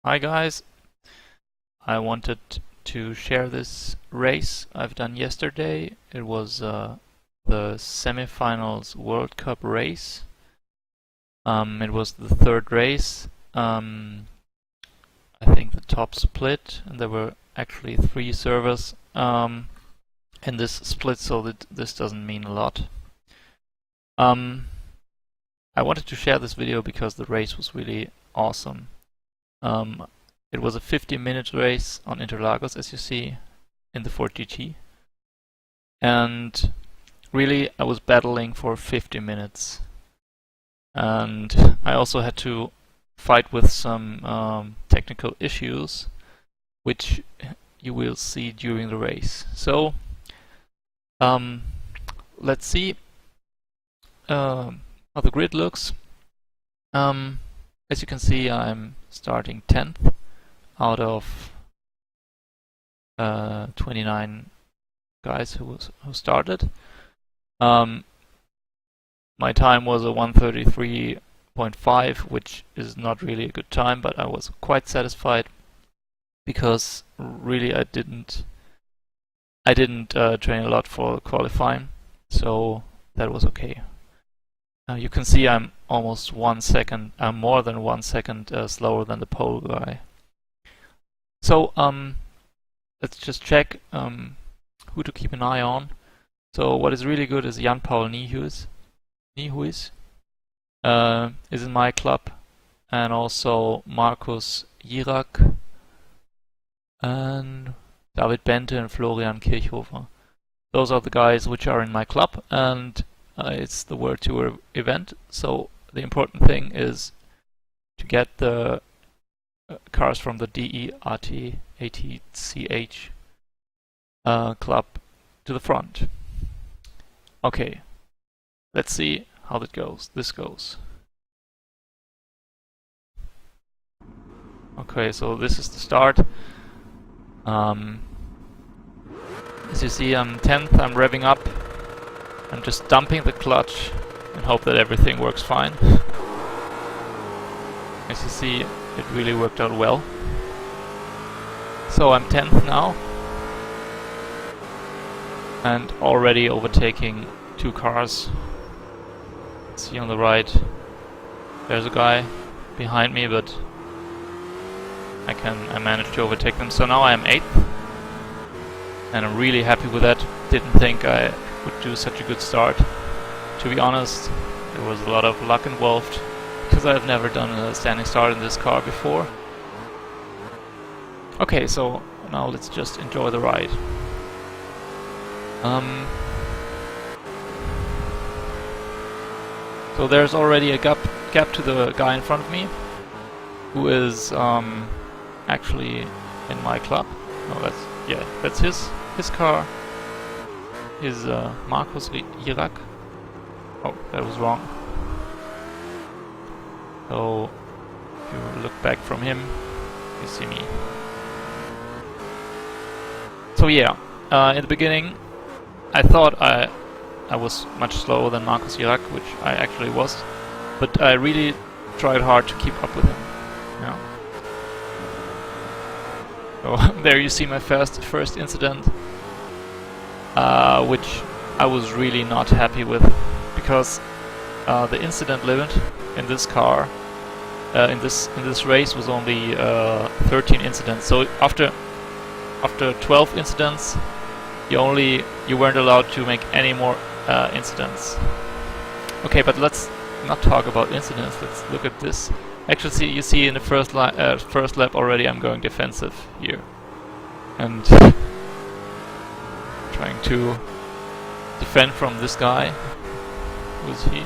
Hi guys, I wanted to share this race I've done yesterday. It was the semifinals World Cup race. It was the third race. I think the top split, and there were actually three servers in this split, so that this doesn't mean a lot. I wanted to share this video because the race was really awesome. It was a 50-minute race on Interlagos, as you see in the Ford GT. And really, I was battling for 50 minutes. And I also had to fight with some technical issues, which you will see during the race. So, let's see how the grid looks. As you can see, I'm starting 10th out of 29 guys who started. My time was a 1:33.5, which is not really a good time, but I was quite satisfied because really I didn't train a lot for qualifying, so that was okay. You can see I'm almost 1 second, more than 1 second slower than the pole guy. So let's just check who to keep an eye on. So what is really good is Jan-Paul Niehuis is in my club, and also Markus Jirak and David Bente and Florian Kirchhofer. Those are the guys which are in my club, and it's the World Tour event, so the important thing is to get the cars from the DERT-ATCH club to the front. Okay, let's see how this goes. Okay, so this is the start. As you see, I'm 10th, I'm revving up. I'm just dumping the clutch and hope that everything works fine. As you see, it really worked out well. So I'm 10th now, and already overtaking two cars. See on the right, there's a guy behind me, but I managed to overtake them. So now I am 8th, and I'm really happy with that. Didn't think I would do such a good start. To be honest, there was a lot of luck involved, because I've never done a standing start in this car before. Okay, so now let's just enjoy the ride. So there's already a gap to the guy in front of me, who is actually in my club. No, that's his car. Is Markus Jirak. Oh, that was wrong. So if you look back from him, you see me. So yeah, in the beginning, I thought I was much slower than Markus Jirak, which I actually was, but I really tried hard to keep up with him. Yeah. So there you see my first incident, which I was really not happy with, because the incident limit in this car, in this race, was only 13 incidents. So after 12 incidents, you weren't allowed to make any more incidents. Okay, but let's not talk about incidents. Let's look at this. Actually, you see in the first lap already I'm going defensive here, and trying to defend from this guy. Who's he?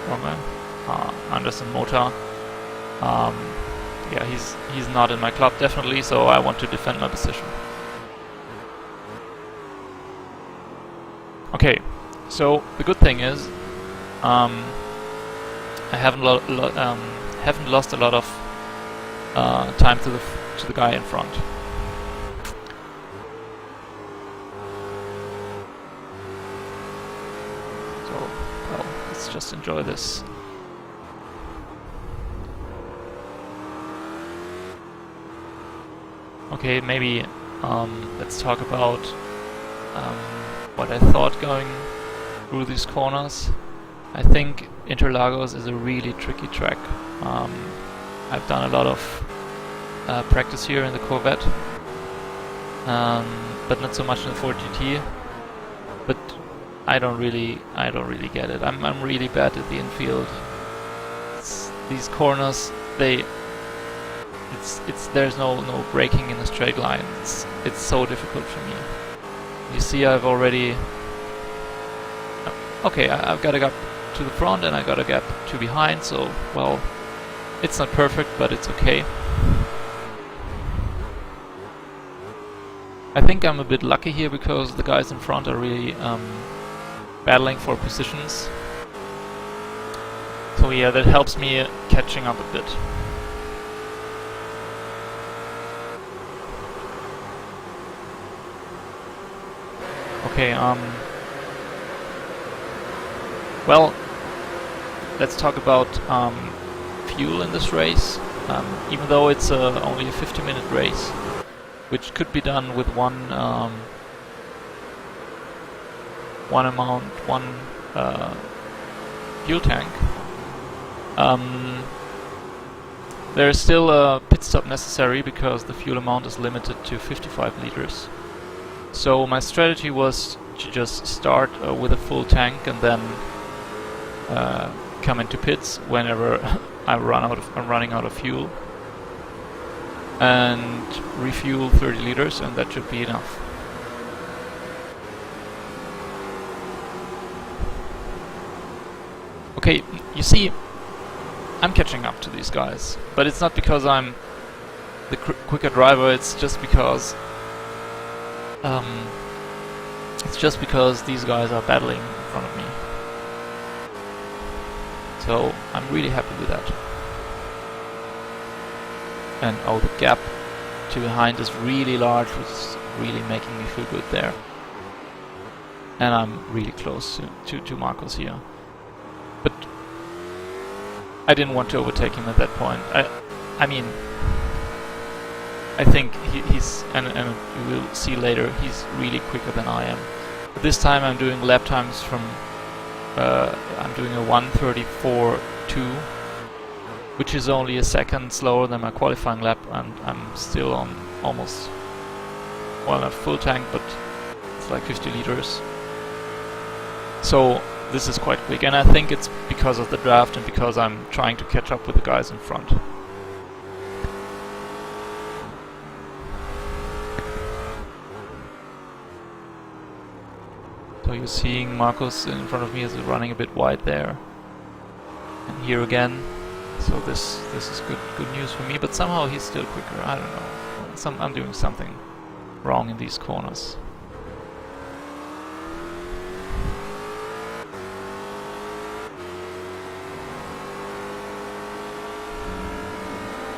Wrong man. Anderson Motor. Yeah, he's not in my club definitely, so I want to defend my position. Okay, so the good thing is I haven't lost a lot of time to the guy in front. So, well, let's just enjoy this. Okay, maybe let's talk about what I thought going through these corners. I think Interlagos is a really tricky track. I've done a lot of practice here in the Corvette, but not so much in the Ford GT. But I don't really get it. I'm really bad at the infield. These corners, there's no braking in a straight line. It's so difficult for me. You see, I've already okay. I've got a gap to the front and I got a gap to behind. So well, it's not perfect, but it's okay. I think I'm a bit lucky here because the guys in front are really battling for positions. So yeah, that helps me catching up a bit. Okay, well, let's talk about fuel in this race. Even though it's only a 50-minute race, which could be done with one fuel tank. There is still a pit stop necessary because the fuel amount is limited to 55 liters. So my strategy was to just start with a full tank and then come into pits whenever I'm running out of fuel, and refuel 30 liters, and that should be enough. Okay, you see, I'm catching up to these guys, but it's not because I'm the quicker driver. It's just because these guys are battling in front of me. So I'm really happy with that. And oh, the gap to behind is really large, which is really making me feel good there. And I'm really close to Marcos here. But I didn't want to overtake him at that point. I mean, I think he's, and you will see later, he's really quicker than I am. But this time I'm doing lap times from, I'm doing a 1:34.2, which is only a second slower than my qualifying lap, and I'm still on almost, well, not full tank, but it's like 50 liters. So this is quite quick, and I think it's because of the draft and because I'm trying to catch up with the guys in front. So you're seeing Marcos in front of me is running a bit wide there, and here again. So this is good news for me, but somehow he's still quicker. I don't know. I'm doing something wrong in these corners.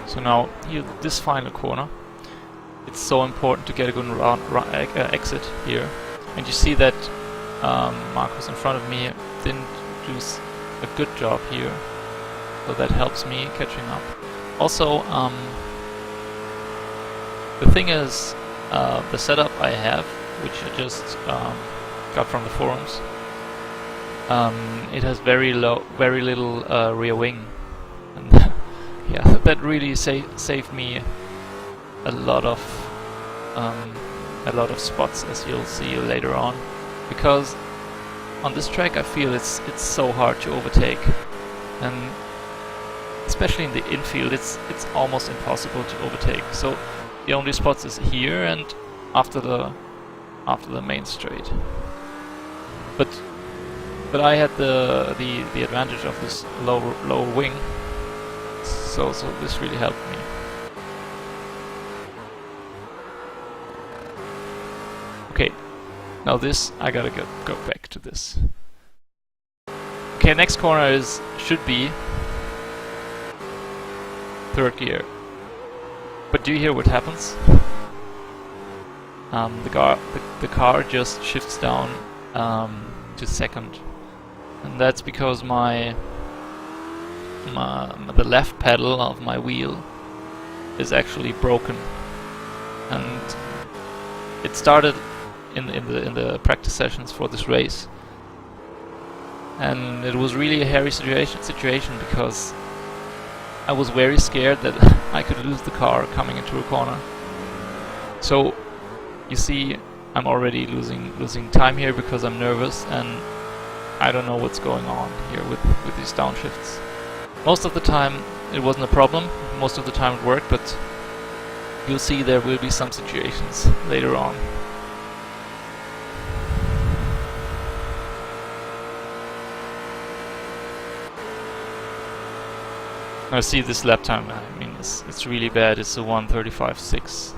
So now here, this final corner, it's so important to get a good exit here, and you see that Marcos in front of me didn't do a good job here. So that helps me catching up. Also, the thing is, the setup I have, which I just got from the forums, it has very little rear wing, and yeah, that really saved me a lot of spots, as you'll see later on, because on this track I feel it's so hard to overtake, and especially in the infield, it's almost impossible to overtake. So the only spots is here and after the main straight. But I had the advantage of this lower wing, so this really helped me. Okay, now this I gotta go back to this. Okay, next corner should be third gear. But do you hear what happens? The car just shifts down to second, and that's because the left pedal of my wheel is actually broken. and it started in the practice sessions for this race, and it was really a hairy situation because I was very scared that I could lose the car coming into a corner. So you see, I'm already losing time here because I'm nervous and I don't know what's going on here with these downshifts. Most of the time it wasn't a problem, most of the time it worked, but you'll see there will be some situations later on. I see this lap time, I mean it's really bad, it's a 1:35.6.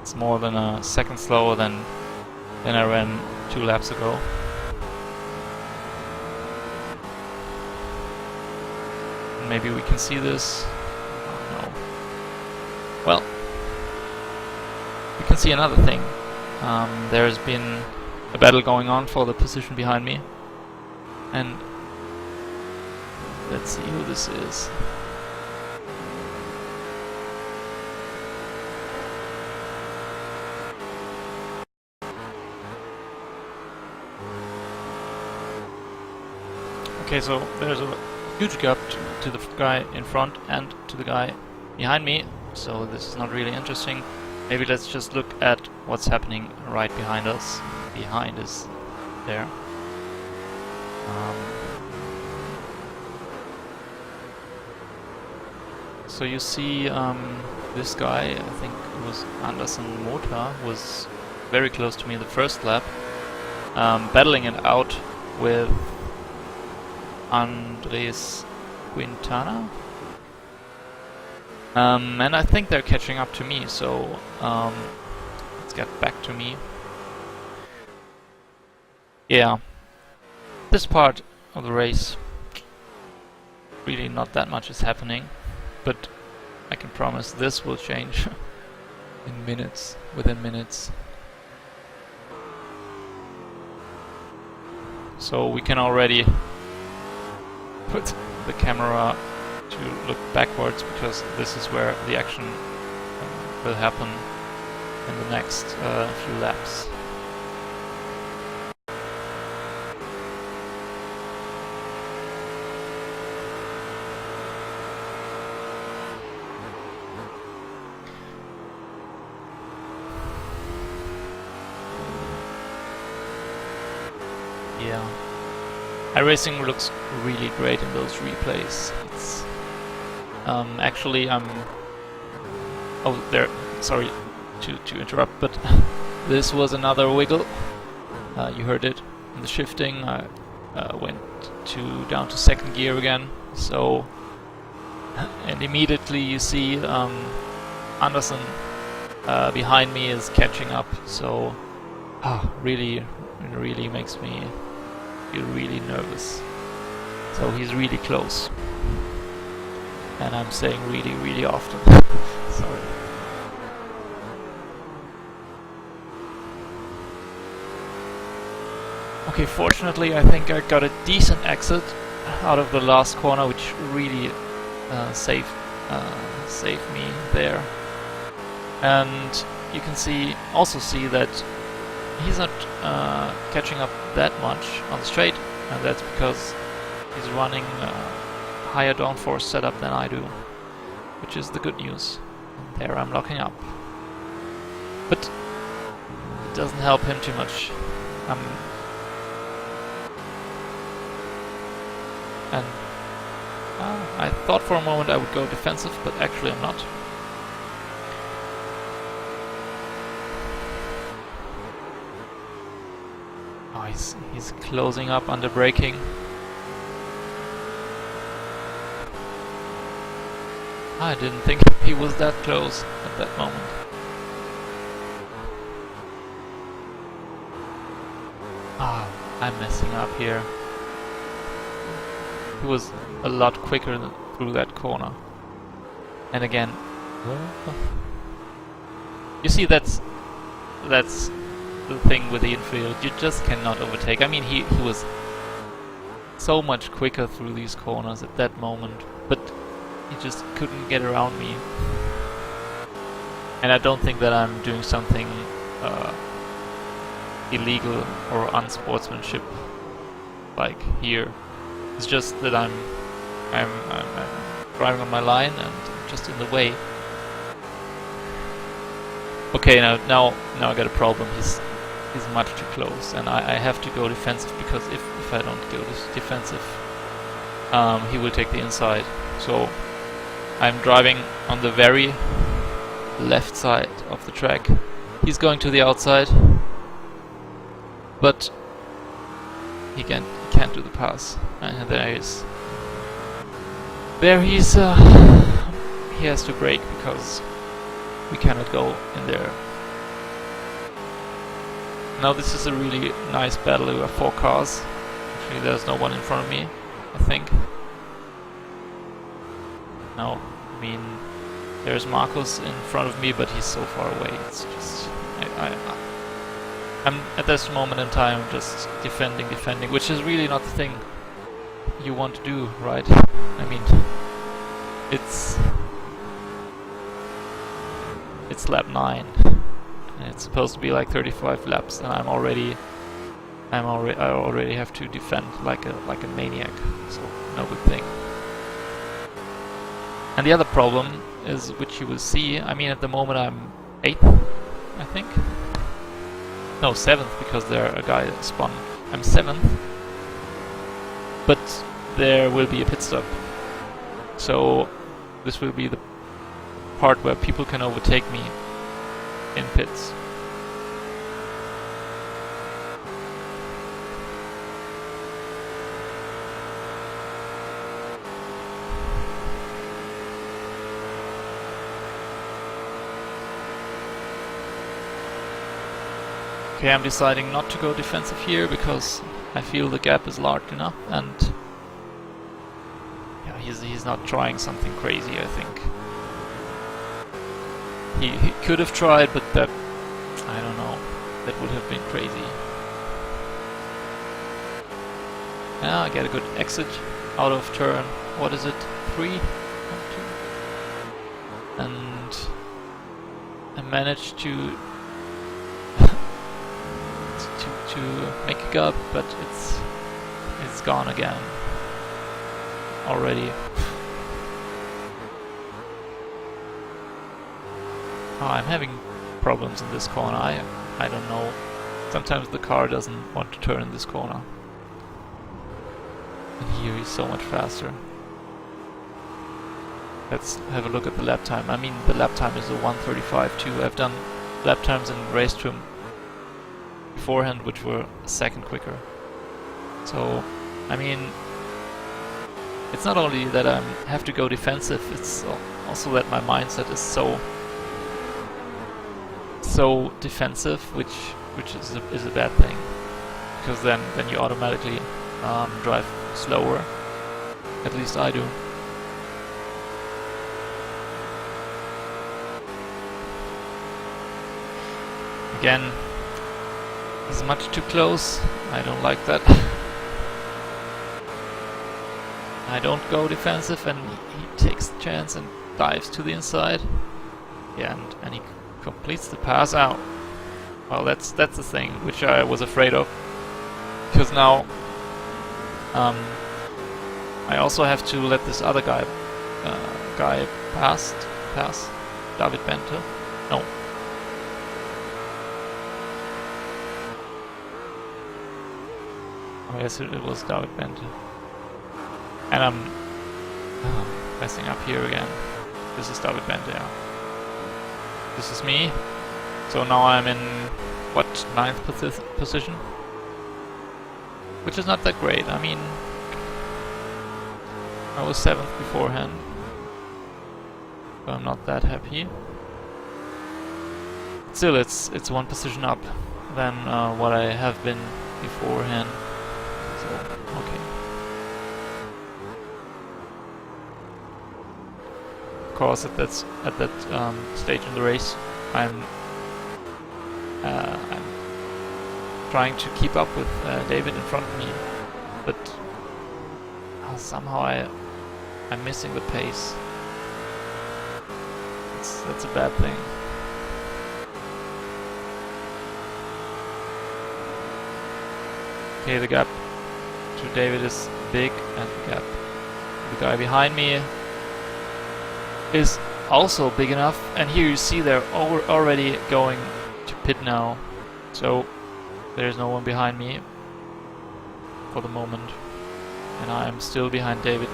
It's more than a second slower than I ran 2 laps ago. Maybe we can see this. Oh, no. Well, we can see another thing. There's been a battle going on for the position behind me, and let's see who this is. Okay, so there's a huge gap to the guy in front and to the guy behind me, so this is not really interesting. Maybe let's just look at what's happening right behind us. Behind us there. So you see this guy, I think it was Anderson Mota, was very close to me the first lap, battling it out with Andres Quintana, and I think they're catching up to me, so let's get back to me. Yeah, this part of the race, really not that much is happening, but I can promise this will change in minutes, within minutes. So we can already put the camera to look backwards, because this is where the action will happen in the next few laps. Yeah. iRacing looks really great in those replays. It's actually oh, there. Sorry to interrupt, but this was another wiggle. You heard it in the shifting. I went down to second gear again. So, and immediately you see Anderson behind me is catching up. So, really makes me feel really nervous. So he's really close, and I'm saying really often. Sorry. Okay, fortunately I think I got a decent exit out of the last corner, which really saved me there. And you can also see that he's not catching up that much on the straight, and that's because he's running a higher downforce setup than I do, which is the good news. And there I'm locking up. But it doesn't help him too much. And I thought for a moment I would go defensive, but actually I'm not. He's closing up under braking. I didn't think he was that close at that moment. I'm messing up here. He was a lot quicker through that corner. And again, you see, that's the thing with the infield. You just cannot overtake. I mean, he was so much quicker through these corners at that moment, but he just couldn't get around me. And I don't think that I'm doing something illegal or unsportsmanship like here. It's just that I'm driving on my line and just in the way. Okay, now I got a problem. He's much too close, and I have to go defensive, because if I don't go defensive, he will take the inside. So I'm driving on the very left side of the track. He's going to the outside, but he can't do the pass. And there he has to brake, because we cannot go in there. Now this is a really nice battle. We have 4 cars. Actually, there's no one in front of me, I think. No, I mean, there's Marcus in front of me, but he's so far away. It's just I'm at this moment in time just defending, which is really not the thing you want to do, right? I mean, it's lap 9, and it's supposed to be like 35 laps, and I already have to defend like a maniac. So no good thing. And the other problem is, which you will see, I mean, at the moment I'm 8th, I think. No, 7th, because there a guy spun. I'm 7th, but there will be a pit stop. So this will be the part where people can overtake me in pits. Okay, I'm deciding not to go defensive here, because I feel the gap is large enough, and yeah, he's not trying something crazy, I think. He could have tried, but that, I don't know, that would have been crazy. Yeah, I get a good exit out of turn, what is it, 3? 1, 2. And I managed to make a gap, but it's gone again already. Oh, I'm having problems in this corner. I don't know. Sometimes the car doesn't want to turn in this corner. And here he's so much faster. Let's have a look at the lap time. I mean, the lap time is a 1:35.2. I've done lap times in race trim beforehand which were a second quicker. So, I mean, it's not only that I have to go defensive, it's also that my mindset is so defensive, which is a bad thing, because then you automatically drive slower. At least I do. Again, he's much too close. I don't like that. I don't go defensive, and he takes the chance and dives to the inside. Yeah, and he completes the pass out. Well, that's the thing which I was afraid of, because now I also have to let this other guy pass David Bente. No. Oh, yes, it was David Bente. And I'm messing up here again. This is David Bente, yeah. This is me. So now I'm in, what, 9th position? Which is not that great. I mean, I was 7th beforehand. So I'm not that happy. Still, it's 1 position up than what I have been beforehand. So, okay. Of course, at that stage in the race, I'm trying to keep up with David in front of me, but somehow I'm missing the pace. That's a bad thing. Okay, the gap to David is big, and the gap to the guy behind me is also big enough. And here you see they're already going to pit now, so there's no one behind me for the moment, and I am still behind David.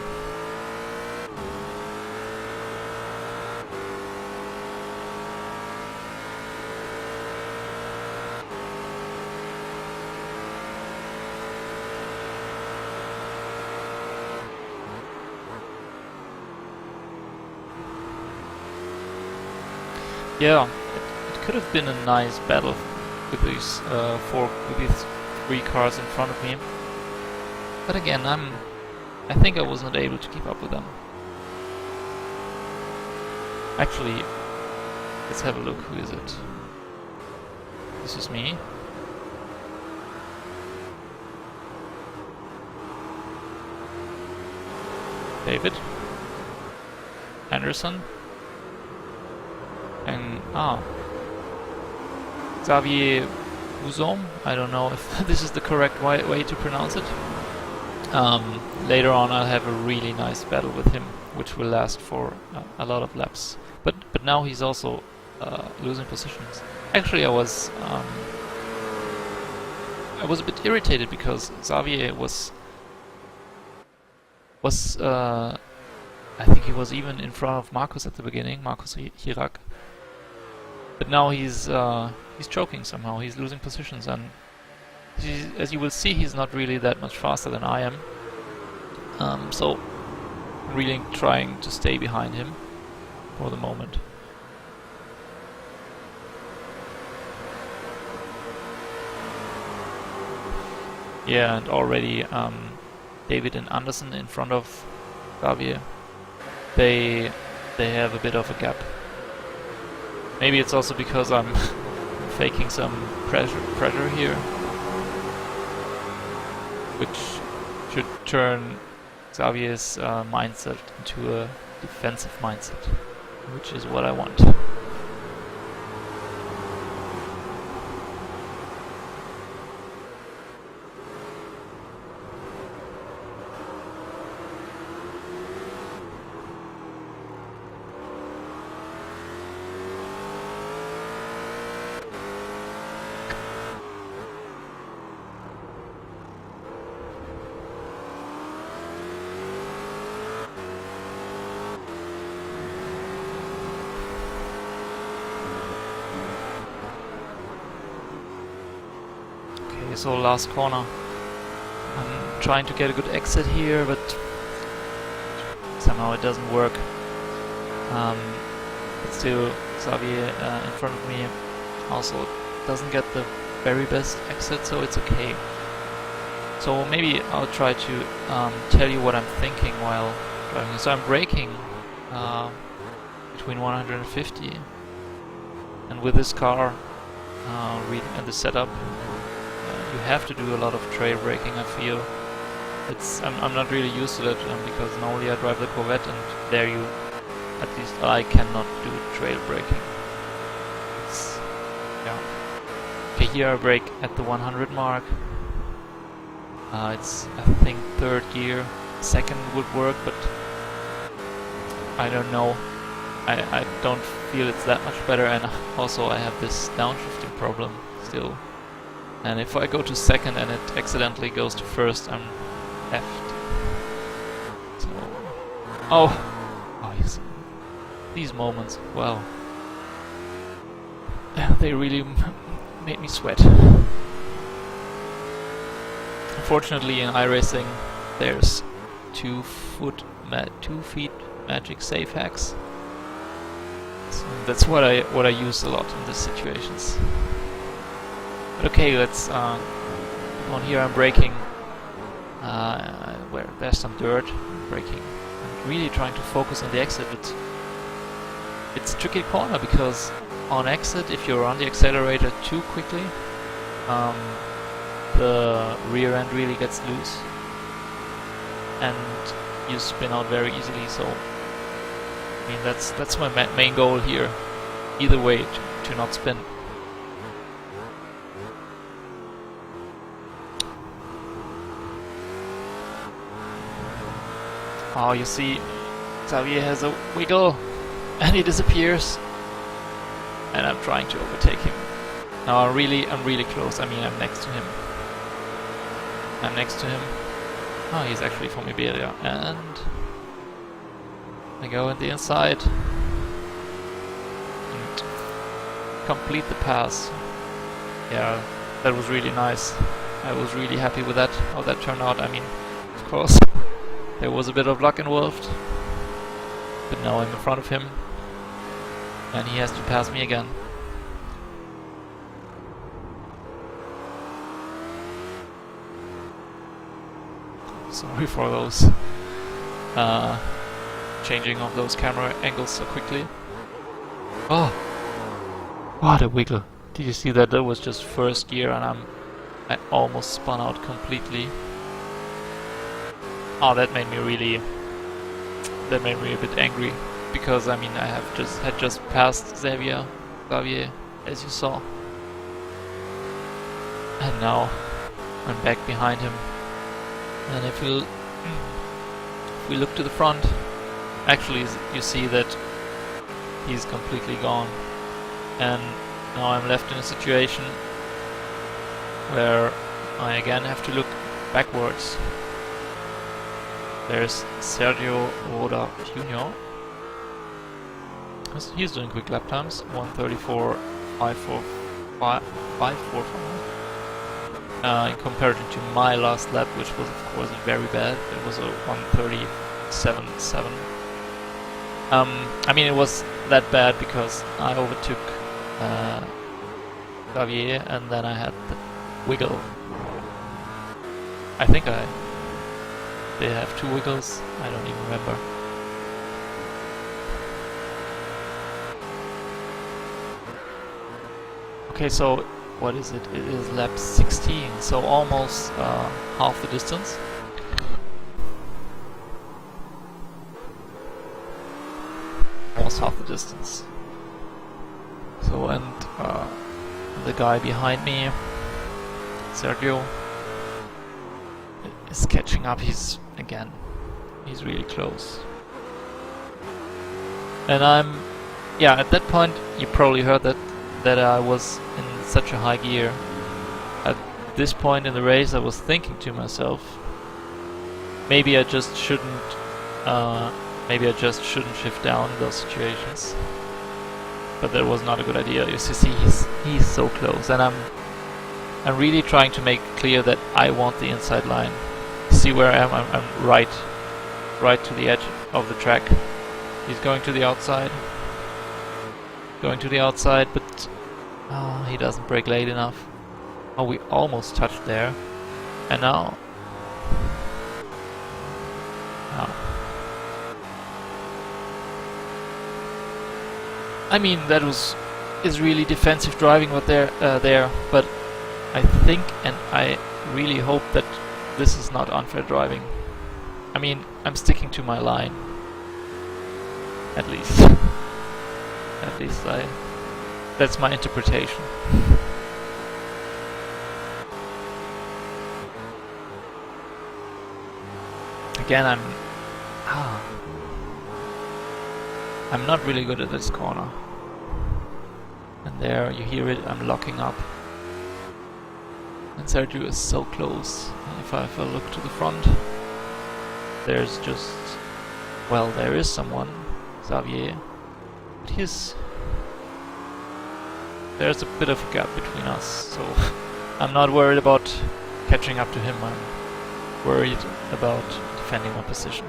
Yeah, it could have been a nice battle with these three cars in front of me. But again, I think I was not able to keep up with them. Actually, let's have a look. Who is it? This is me. David. Anderson. And Xavier Bouzon. I don't know if this is the correct way to pronounce it. Later on I'll have a really nice battle with him, which will last for a lot of laps. But now he's also losing positions. Actually, I was a bit irritated because Xavier was I think he was even in front of Marcus at the beginning, Marcus Hirak. But now he's choking somehow. He's losing positions, and as you will see, he's not really that much faster than I am. So really trying to stay behind him for the moment. Yeah, and already David and Anderson in front of Xavier. They have a bit of a gap. Maybe it's also because I'm faking some pressure here, which should turn Xavier's mindset into a defensive mindset, which is what I want. So last corner. I'm trying to get a good exit here, but somehow it doesn't work. But still, Xavier in front of me also doesn't get the very best exit, so it's okay. So maybe I'll try to tell you what I'm thinking while driving. So I'm braking between 150, and with this car and the setup, you have to do a lot of trail braking. I feel I'm not really used to that because normally I drive the Corvette, and there you, at least I cannot do trail braking. Yeah. Okay, here I brake at the 100 mark. It's I think third gear. Second would work, but I don't know. I don't feel it's that much better, and also I have this downshifting problem still. And if I go to second and it accidentally goes to first, I'm effed. So, yes. These moments, well, they really made me sweat. Unfortunately, in iRacing, there's 2 feet magic safe hacks. So that's what I use a lot in these situations. But okay, let's on here I'm braking where there's some dirt. I'm braking. I'm really trying to focus on the exit, but it's a tricky corner because on exit, if you're on the accelerator too quickly, the rear end really gets loose and you spin out very easily. So I mean that's my main goal here. Either way, to not spin. Oh, you see, Xavier has a wiggle, and he disappears. And I'm trying to overtake him. Now I'm really close. I mean, I'm next to him. Oh, he's actually from Iberia. And I go in the inside and complete the pass. Yeah, that was really nice. I was really happy with that, how that turned out. I mean, of course, there was a bit of luck involved. But now I'm in front of him. And he has to pass me again. Sorry for those changing of those camera angles so quickly. Oh, what a wiggle! Did you see that? That was just first gear, and I almost spun out completely. Oh, that made me a bit angry, because I mean I had just passed Xavier, as you saw, and now I'm back behind him. And if we look to the front, actually you see that he's completely gone, and now I'm left in a situation where I again have to look backwards. There's Sergio Roda Jr. He's doing quick lap times, 1:34.545. In comparison to my last lap, which was of course very bad. It was a 1:37.7. I mean, it was that bad because I overtook Xavier, and then I had the wiggle. I think they have 2 wiggles. I don't even remember. Okay, so what is it? It is lap 16, so almost half the distance. Almost half the distance. So, and the guy behind me, Sergio, is catching up. He's really close. And at that point, you probably heard that I was in such a high gear. At this point in the race, I was thinking to myself, maybe I just shouldn't shift down in those situations. But that was not a good idea. You see, he's so close, and I'm really trying to make clear that I want the inside line. See where I am? I'm right to the edge of the track. He's going to the outside. But he doesn't brake late enough. Oh, we almost touched there. And now. I mean, that is really defensive driving what there, but I think and I really hope that this is not unfair driving. I mean, I'm sticking to my line. At least. That's my interpretation. Again, I'm not really good at this corner. And there, you hear it, I'm locking up. And Sergio is so close. And if I look to the front, there's just... well, there is someone, Xavier. But there's a bit of a gap between us, so I'm not worried about catching up to him. I'm worried about defending my position.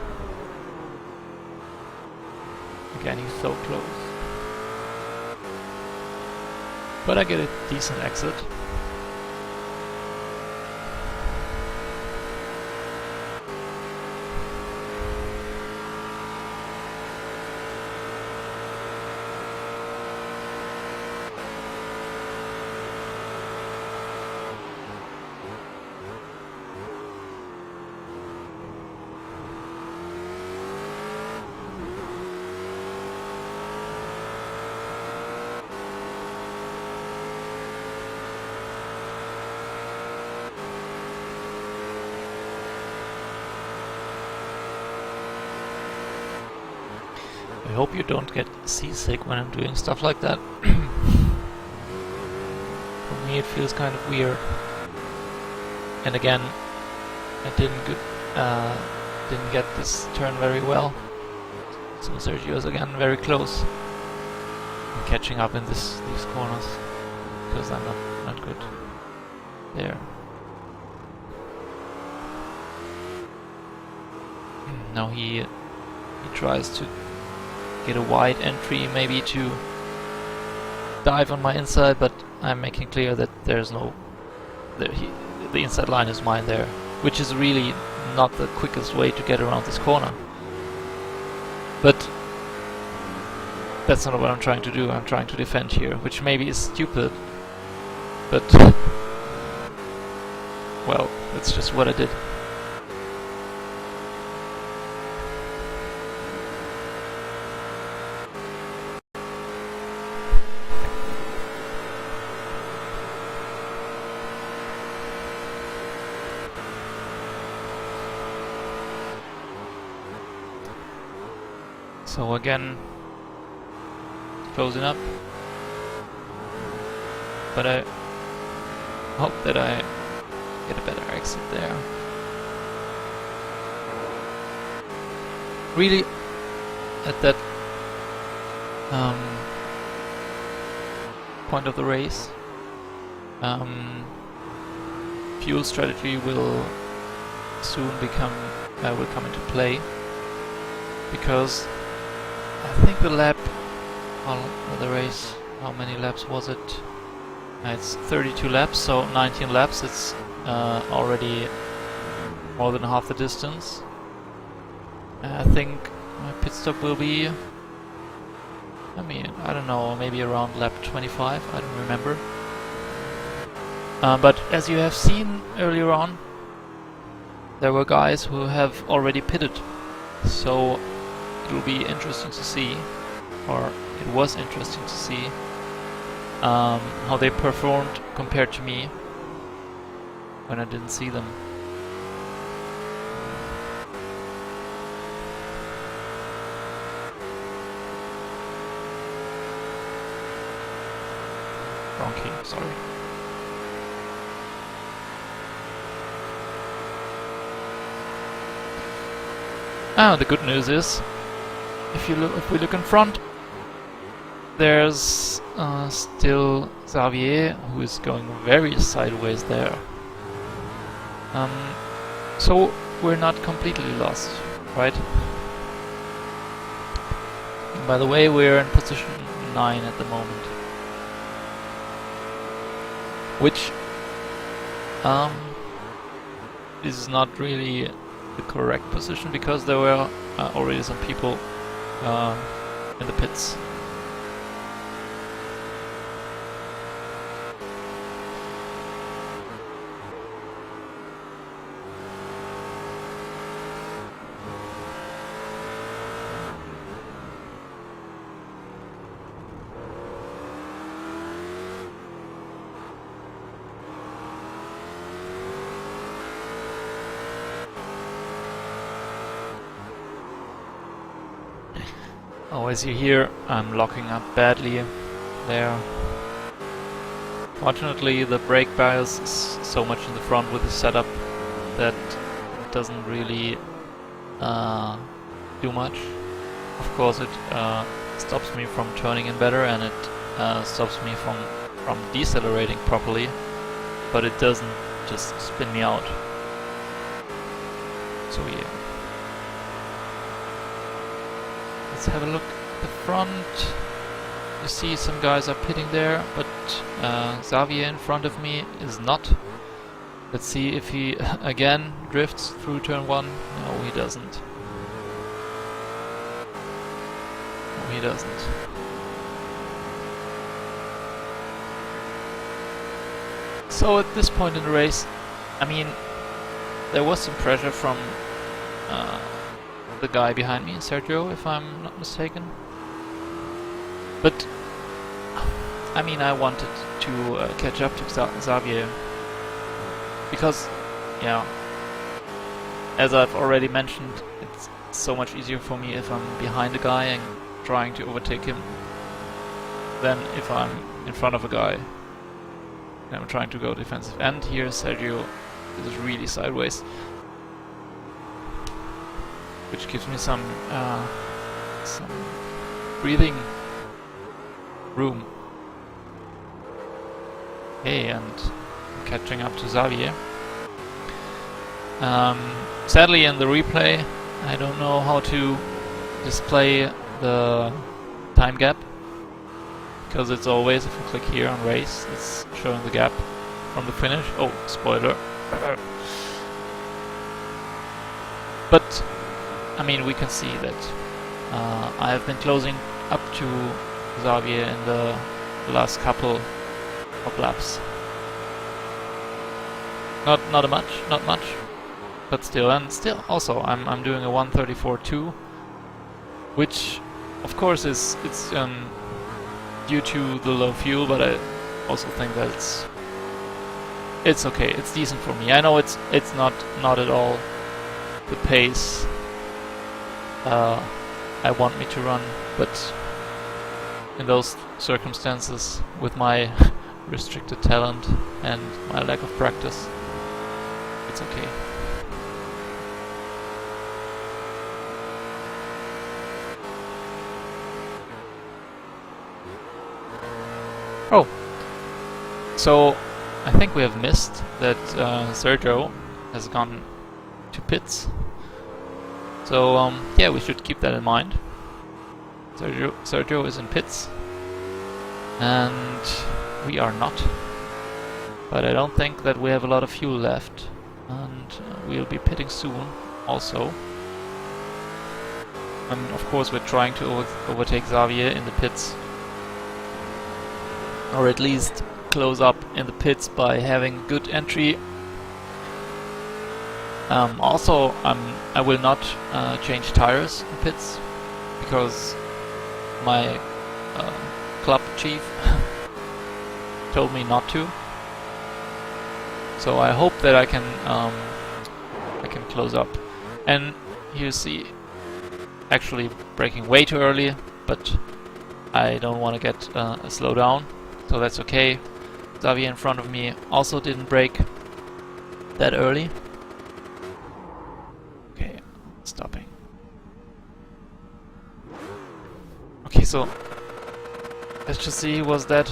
Again, he's so close. But I get a decent exit. hope you don't get seasick when I'm doing stuff like that. For me it feels kind of weird. And again, I didn't get this turn very well. So Sergio is again very close. I'm catching up in these corners because I'm not good there. Now he tries to get a wide entry, maybe to dive on my inside, but I'm making clear that there's no the inside line is mine there, which is really not the quickest way to get around this corner. But that's not what I'm trying to do. I'm trying to defend here, which maybe is stupid, but well, that's just what I did. So again, closing up, but I hope that I get a better exit there. Really, at that point of the race, fuel strategy will soon will come into play, because I think the lap on the race, how many laps was it? It's 32 laps, so 19 laps, it's already more than half the distance. I think my pit stop will be, I mean, I don't know, maybe around lap 25, I don't remember. But as you have seen earlier on, there were guys who have already pitted, so it will be interesting to see, or it was interesting to see, how they performed compared to me when I didn't see them. Wrong key, sorry. The good news is, if we look in front, there's still Xavier, who is going very sideways there. So we're not completely lost, right? And by the way, we're in position 9 at the moment, which is not really the correct position, because there were already some people in the pits. Oh, as you hear, I'm locking up badly there. Fortunately, the brake bias is so much in the front with the setup that it doesn't really do much. Of course, it stops me from turning in better, and it stops me from decelerating properly, but it doesn't just spin me out. So yeah. Let's have a look at the front. You see some guys are pitting there, but Xavier in front of me is not. Let's see if he again drifts through turn 1. No, he doesn't. No, he doesn't. So at this point in the race, I mean, there was some pressure from the guy behind me, Sergio, if I'm not mistaken. But I mean, I wanted to catch up to Xavier, because, yeah, as I've already mentioned, it's so much easier for me if I'm behind a guy and trying to overtake him than if I'm in front of a guy and I'm trying to go defensive. And here Sergio is really sideways, which gives me some breathing room. Okay, and I'm catching up to Xavier. Sadly, in the replay, I don't know how to display the time gap, because it's always, if you click here on race, it's showing the gap from the finish. Oh, spoiler. But, I mean, we can see that I have been closing up to Xavier in the last couple of laps. Not much, but still, and still also I'm doing a 1:34.2, which of course it's due to the low fuel, but I also think that it's okay. It's decent for me. I know it's not at all the pace I want me to run, but in those circumstances, with my restricted talent and my lack of practice, it's okay. Oh, so I think we have missed that Sergio has gone to pits. So yeah, we should keep that in mind. Sergio is in pits, and we are not. But I don't think that we have a lot of fuel left, and we'll be pitting soon also. And of course we're trying to overtake Xavier in the pits, or at least close up in the pits by having good entry. Also, I will not change tires in pits, because my club chief told me not to. So I hope that I can close up. And here you see, actually braking way too early, but I don't want to get a slowdown, so that's okay. Xavier in front of me also didn't brake that early. Okay, stopping. Okay, so let's just see, was that...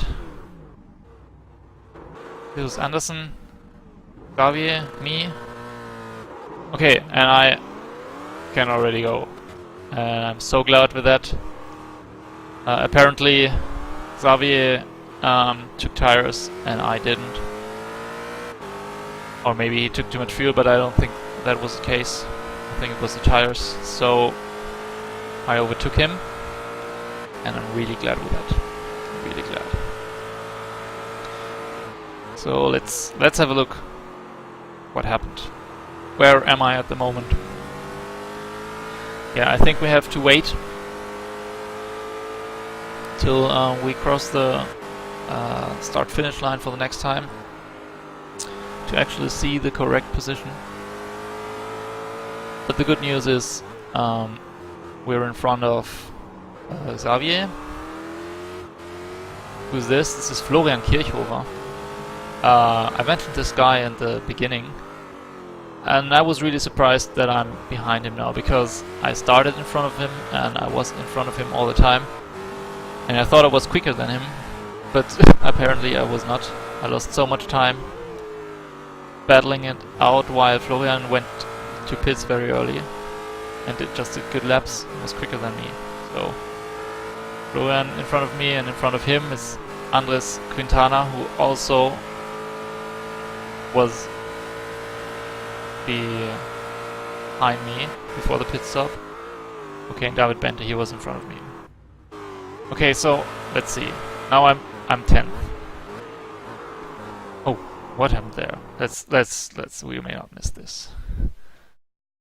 It was Anderson, Xavier, me. Okay, and I can already go. And I'm so glad with that. Apparently Xavier took tires and I didn't. Or maybe he took too much fuel, but I don't think that was the case. I think it was the tires. So I overtook him, and I'm really glad with that. I'm really glad. So let's have a look what happened. Where am I at the moment? Yeah, I think we have to wait till we cross the start-finish line for the next time to actually see the correct position. But the good news is we're in front of Xavier. Who's this? This is Florian Kirchhofer. I mentioned this guy in the beginning, and I was really surprised that I'm behind him now, because I started in front of him and I was in front of him all the time, and I thought I was quicker than him, but apparently I was not. I lost so much time battling it out while Florian went to pits very early and did good laps and was quicker than me. So Florian in front of me, and in front of him is Andres Quintana, who also was behind me before the pit stop. Okay, and David Bente, he was in front of me. Okay, so let's see. Now I'm 10th. Oh, what happened there? Let's we may not miss this.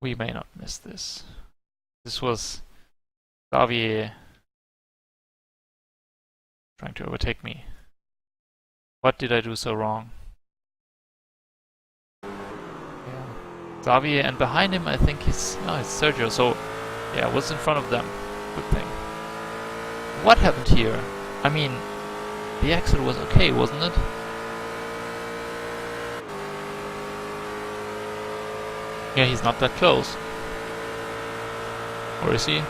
We may not miss this. This was Xavier trying to overtake me. What did I do so wrong? Yeah. Xavier, and behind him I think it's Sergio, so yeah, I was in front of them. Good thing. what happened here? I mean, the exit was okay, wasn't it? Yeah, he's not that close. Or is he?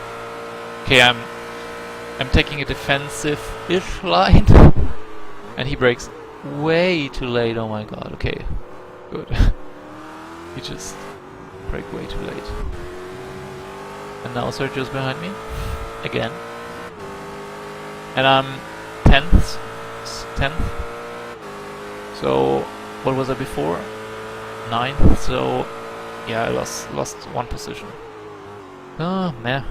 Okay, I'm taking a defensive-ish line. And he brakes way too late, oh my god, okay. Good. He just braked way too late. And now Sergio's behind me. Again. And I'm 10th. So, what was I before? 9th, so... yeah, I lost one position. Oh, meh.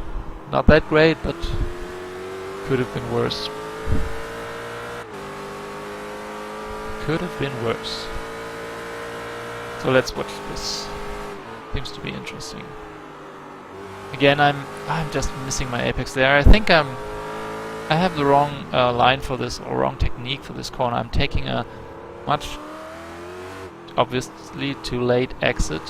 Not that great, but... could have been worse. Could have been worse. So let's watch this. Seems to be interesting. Again, I'm just missing my apex there. I think I have the wrong line for this, or wrong technique for this corner. I'm taking a much, obviously, too late exit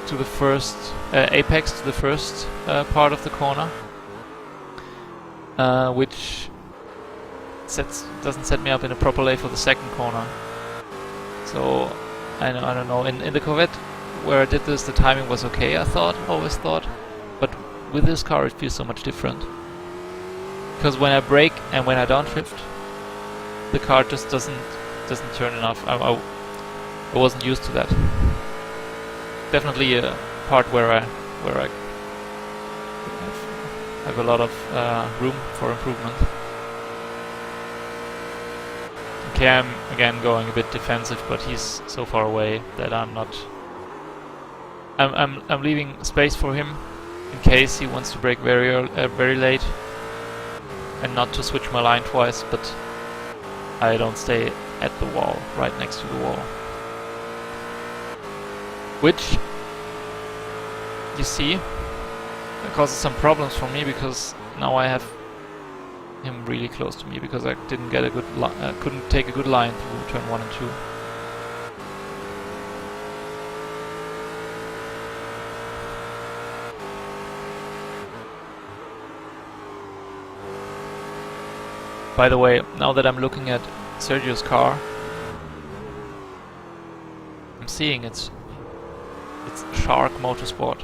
to the first apex, to the first part of the corner, which doesn't set me up in a proper lay for the second corner. So I don't know. In the Corvette where I did this, the timing was okay. Always thought, but with this car it feels so much different. Because when I brake and when I downshift, the car just doesn't turn enough. I wasn't used to that. Definitely a part where I have a lot of room for improvement. Okay, I'm again going a bit defensive, but he's so far away that I'm not. I'm leaving space for him in case he wants to brake very late, and not to switch my line twice. But I don't stay at the wall, right next to the wall, which you see causes some problems for me, because now I have him really close to me, because I didn't get a good couldn't take a good line through turn 1 and 2. By the way, now that I'm looking at Sergio's car, I'm seeing it's Shark Motorsport,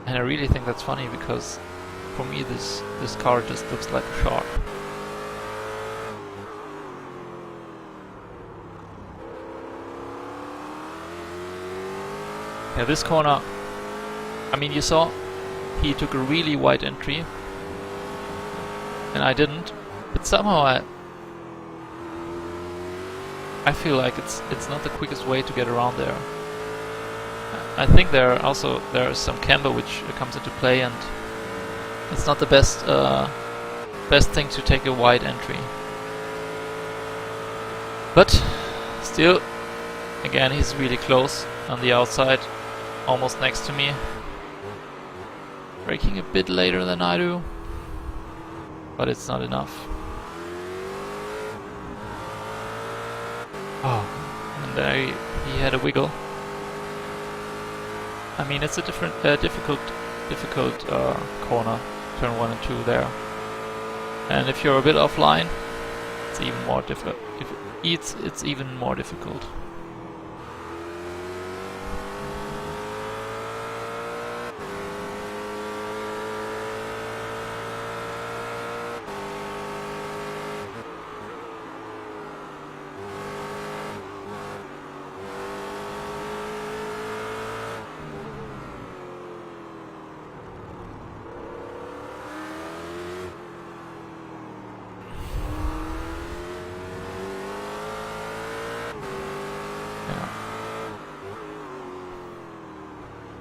and I really think that's funny, because for me this car just looks like a shark. Yeah, this corner, I mean, you saw he took a really wide entry and I didn't, but somehow I feel like it's not the quickest way to get around there. I think there is some camber which comes into play, and it's not the best thing to take a wide entry. But still, again, he's really close on the outside, almost next to me. Braking a bit later than I do, but it's not enough. Oh, and there he had a wiggle. I mean, it's a difficult corner, turn 1 and 2 there. And if you're a bit offline, it's even more difficult. It's even more difficult.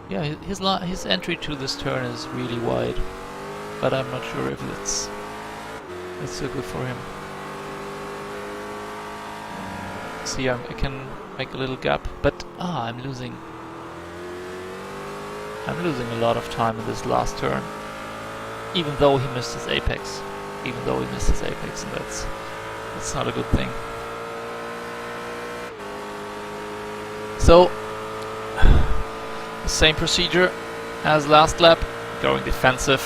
Yeah, his entry to this turn is really wide, but I'm not sure if it's so good for him. See, I can make a little gap, but I'm losing a lot of time in this last turn, even though he missed his apex. And that's not a good thing. So, same procedure as last lap, going defensive,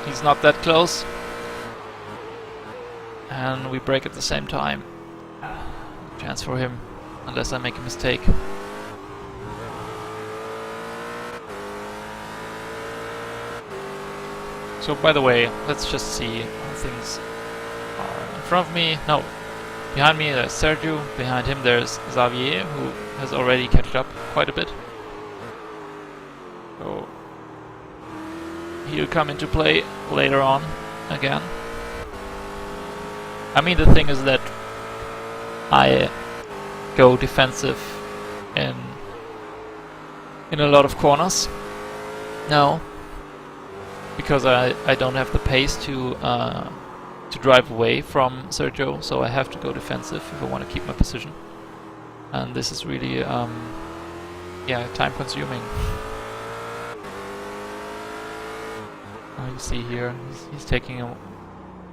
He's not that close. And we brake at the same time. Chance for him, unless I make a mistake. So by the way, let's just see how things are in front of me. No, behind me there's Sergio, behind him there's Xavier, who has already catched up quite a bit. So he'll come into play later on again. I mean, the thing is that I go defensive in a lot of corners now, because I don't have the pace to drive away from Sergio, so I have to go defensive if I want to keep my position. And this is really yeah, time consuming. You see here, he's taking a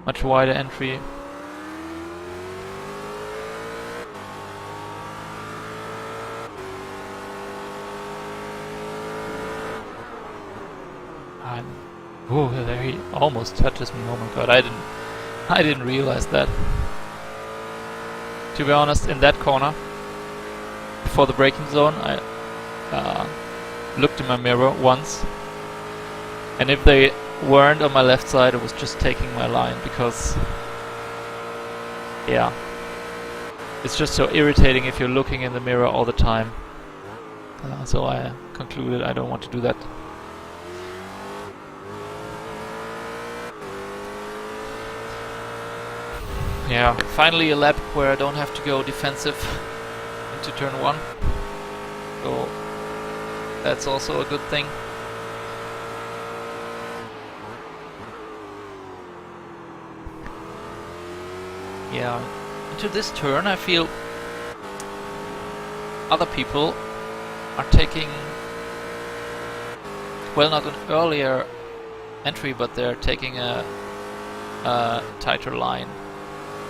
much wider entry. Oh, there he almost touches me. Oh my god, I didn't realize that. To be honest, in that corner, before the braking zone, I looked in my mirror once, and if they weren't on my left side, I was just taking my line, because yeah, it's just so irritating if you're looking in the mirror all the time. So I concluded I don't want to do that. Yeah, finally a lap where I don't have to go defensive into turn 1. So that's also a good thing. Yeah, into this turn I feel other people are taking, well, not an earlier entry, but they're taking a tighter line.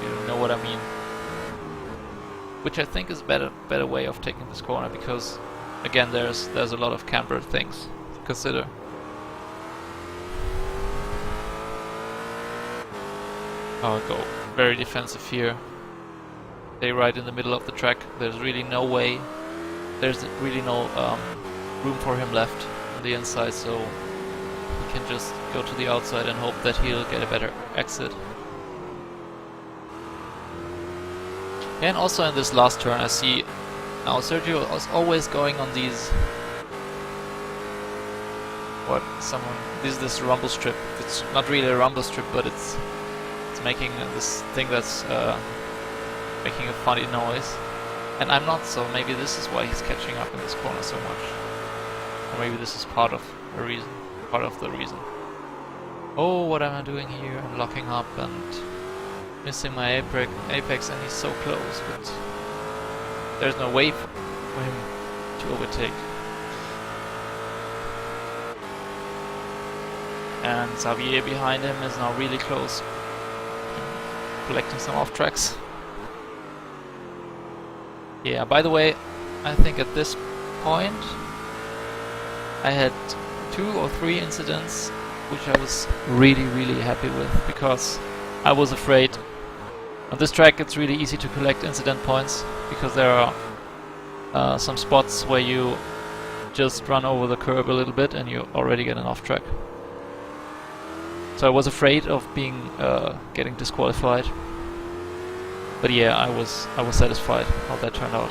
You know what I mean? Which I think is better way of taking this corner, because again there's a lot of camber things to consider. I'll go very defensive here. Stay right in the middle of the track. There's really no way. There's really no room for him left on the inside, so he can just go to the outside and hope that he'll get a better exit. And also in this last turn I see now Sergio is always going on these, this rumble strip. It's not really a rumble strip, but it's making this thing that's making a funny noise. And I'm not, so maybe this is why he's catching up in this corner so much. Or maybe this is part of the reason. Oh, what am I doing here? I'm locking up and missing my apex, and he's so close, but there's no way for him to overtake. And Xavier behind him is now really close, collecting some off tracks. Yeah, by the way, I think at this point I had 2 or 3 incidents which I was really happy with, because I was afraid. On this track it's really easy to collect incident points, because there are some spots where you just run over the curb a little bit and you already get an off track. So I was afraid of being getting disqualified. But yeah, I was satisfied how that turned out.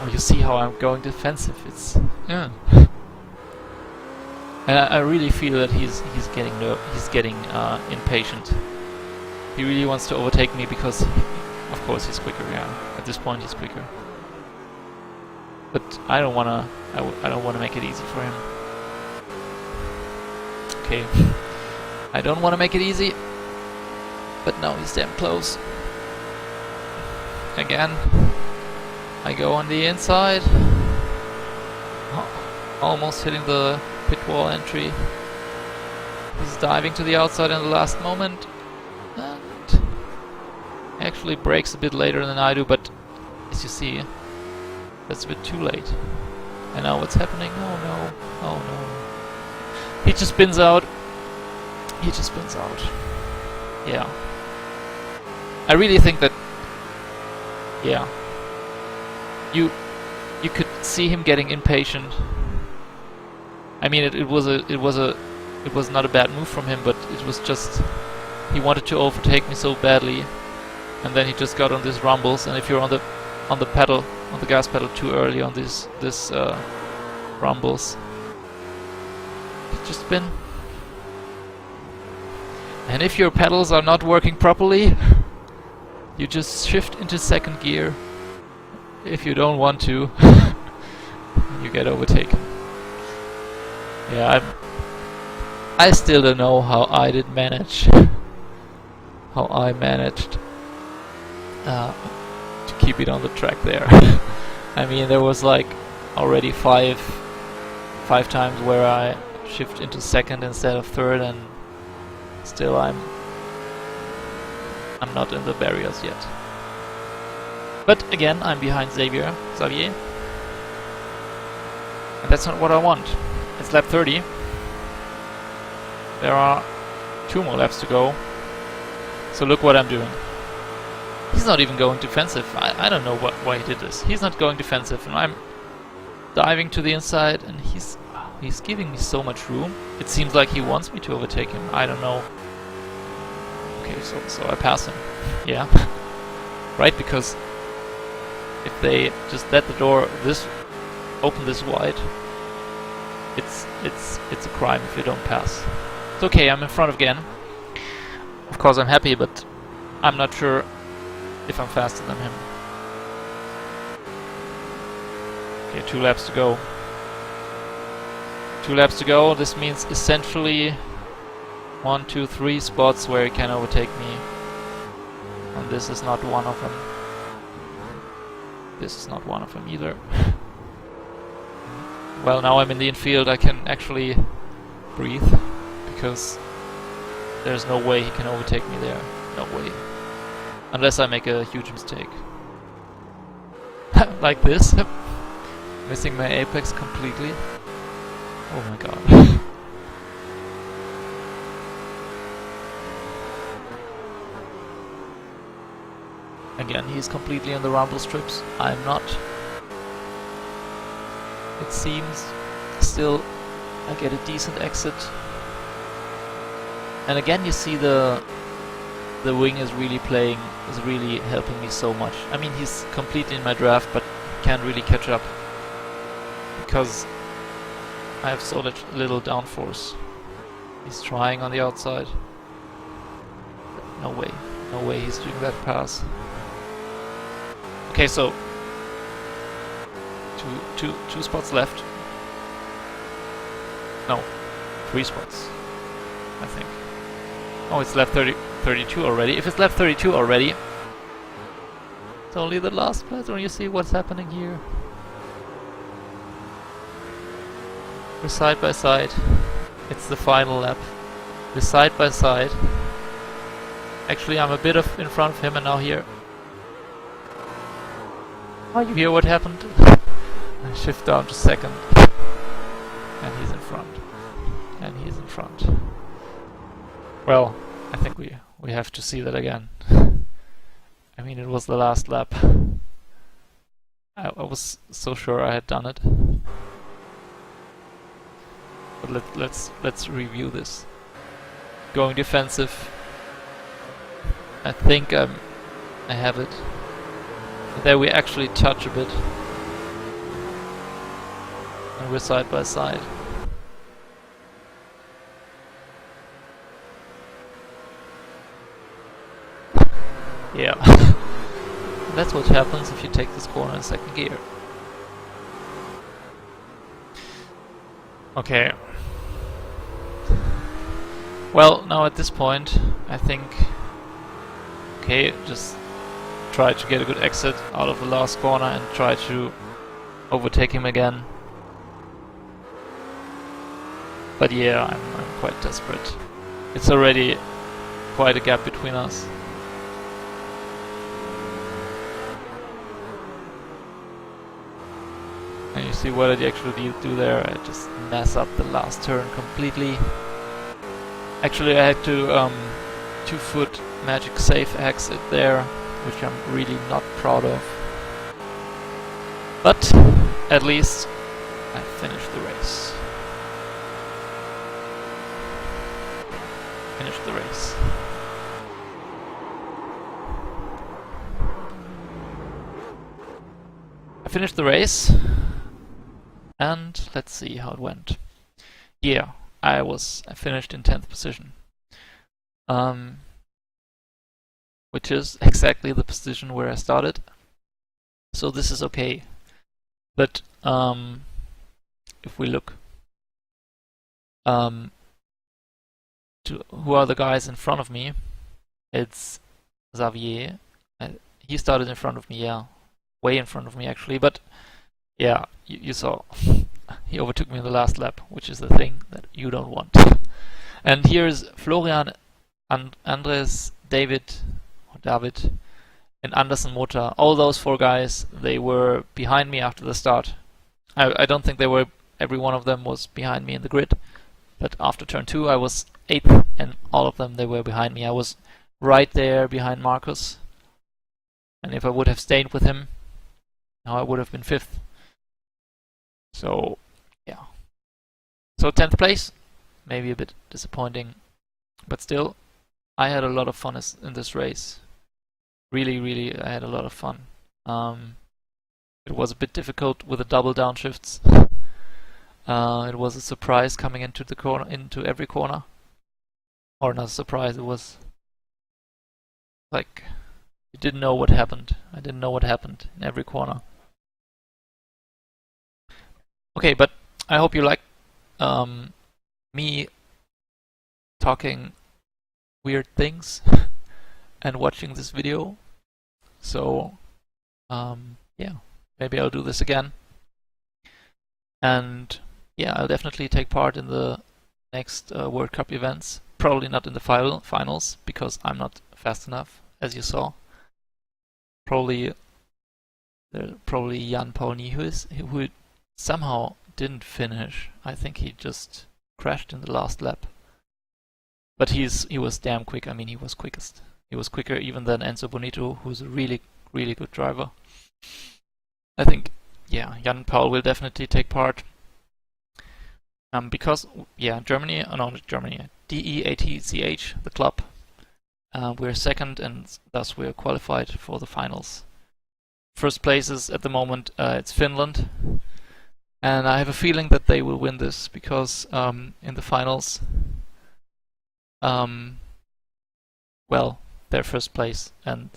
Oh, you see how I'm going defensive. It's yeah. And I really feel that he's getting impatient. He really wants to overtake me because, of course, he's quicker. Yeah, at this point he's quicker. But I don't wanna make it easy for him. Okay, I don't wanna make it easy. But now he's damn close. Again, I go on the inside. Almost hitting the pit wall entry. He's diving to the outside in the last moment. Actually brakes a bit later than I do, but as you see, that's a bit too late. And now what's happening? Oh no, oh no. He just spins out. He just spins out. Yeah. I really think that, yeah, you could see him getting impatient. I mean, it was not a bad move from him, but it was just, he wanted to overtake me so badly, and then he just got on these rumbles. And if you're on the pedal, on the gas pedal too early on this rumbles, you just spin. And if your pedals are not working properly, you just shift into second gear. If you don't want to, you get overtaken. Yeah, I still don't know how I did manage, how I managed to keep it on the track there. I mean, there was like already five times where I shift into second instead of third, and still I'm not in the barriers yet. But again, I'm behind Xavier, and that's not what I want. It's lap 30. There are 2 more laps to go. So look what I'm doing. He's not even going defensive. I don't know why he did this. He's not going defensive, and I'm diving to the inside, and he's giving me so much room. It seems like he wants me to overtake him. I don't know. Okay, so I pass him. Yeah. Right, because if they just let the door open this wide, it's a crime if you don't pass. It's okay, I'm in front again. Of course I'm happy, but I'm not sure if I'm faster than him. Okay, 2 laps to go. 2 laps to go. This means essentially 1, 2, 3 spots where he can overtake me. And this is not one of them. This is not one of them either. Well, now I'm in the infield, I can actually breathe, because there's no way he can overtake me there. No way. Unless I make a huge mistake. Like this. Missing my apex completely. Oh my god. Again, he's completely in the rumble strips. I'm not. It seems still I get a decent exit. And again, you see the wing is really helping me so much. I mean, he's completely in my draft, but can't really catch up because I have so little downforce. He's trying on the outside. No way he's doing that pass. Okay, so two spots left. No, 3 spots, I think. Oh, it's lap 32 already. If it's lap 32 already, it's only the last platform. You see what's happening here. We're side by side. It's the final lap. We're side by side. Actually, I'm a bit in front of him, and now here. Oh, you hear what happened? I shift down to second. And he's in front. And he's in front. Well, I think we have to see that again. I mean, it was the last lap. I was so sure I had done it. But let's review this. Going defensive. I think I have it. There we actually touch a bit. And we're side by side. Yeah. That's what happens if you take this corner in second gear. Okay. Well, now at this point, I think... Okay, just try to get a good exit out of the last corner and try to overtake him again. But yeah, I'm quite desperate. It's already quite a gap between us. And you see what I actually do there. I just mess up the last turn completely. Actually, I had to 2-foot magic safe exit there, which I'm really not proud of. But at least I finished the race. Finished the race. I finished the race, and let's see how it went. Yeah, I finished in 10th position, which is exactly the position where I started. So this is okay. But if we look to who are the guys in front of me, it's Xavier. He started in front of me, yeah, way in front of me actually. But yeah, you saw he overtook me in the last lap, which is the thing that you don't want. And here's Florian, Andres, David, and Anderson Motor. All those 4 guys, they were behind me after the start. I don't think every one of them was behind me in the grid, but after turn 2 I was 8th, and all of them, they were behind me. I was right there behind Marcus, and if I would have stayed with him, now I would have been 5th. So yeah. So 10th place, maybe a bit disappointing, but still, I had a lot of fun in this race. Really, I had a lot of fun. It was a bit difficult with the double downshifts. It was a surprise coming into the corner, into every corner. Or not a surprise, it was like you didn't know what happened. I didn't know what happened in every corner. Okay, but I hope you like me talking weird things and watching this video. So yeah, maybe I'll do this again. And yeah, I'll definitely take part in the next World Cup events. Probably not in the finals, because I'm not fast enough, as you saw. Probably Jan Paul Niehuis, who somehow didn't finish. I think he just crashed in the last lap. But he was damn quick. I mean, he was quickest. He was quicker even than Enzo Bonito, who's a really good driver. I think, yeah, Jan Paul will definitely take part. Because, yeah, Germany, no, not Germany, DEATCH, the club, we're 2nd, and thus we're qualified for the finals. First places at the moment, it's Finland, and I have a feeling that they will win this, because in the finals, well, they're first place, and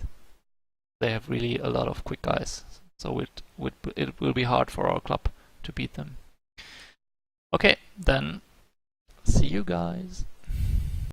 they have really a lot of quick guys, so it will be hard for our club to beat them. Okay, then see you guys.